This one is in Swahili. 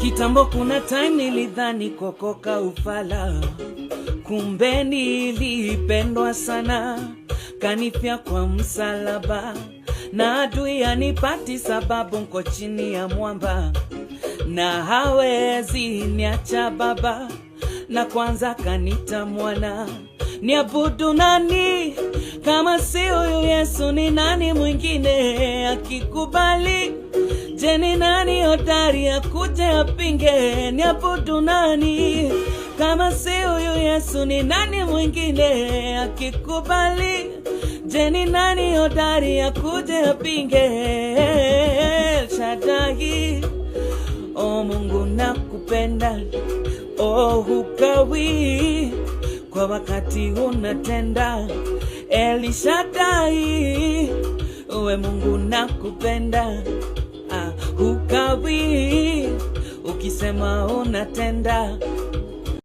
Kitambo kuna time nilidhani kokoka ufala, kumbe nilipendwa sana, kanifia kwa msalaba, na adui anipati sababu nko chini ya mwamba, na hawezi niacha baba, na kwanza kanita mwana. Niabudu nani kama si huyu Yesu? Ni nani mwingine akikubali? Je, ni nani hodari akuje apinge? Niabudu nani kama si huyu Yesu? Ni nani mwingine akikubali? Je, ni nani hodari akuje apinge? Shaddai, oh Mungu nakupenda, oh hukawi kwa wakati unatenda. El Shaddai, uwe Mungu nakupenda, hukawi ukisema unatenda.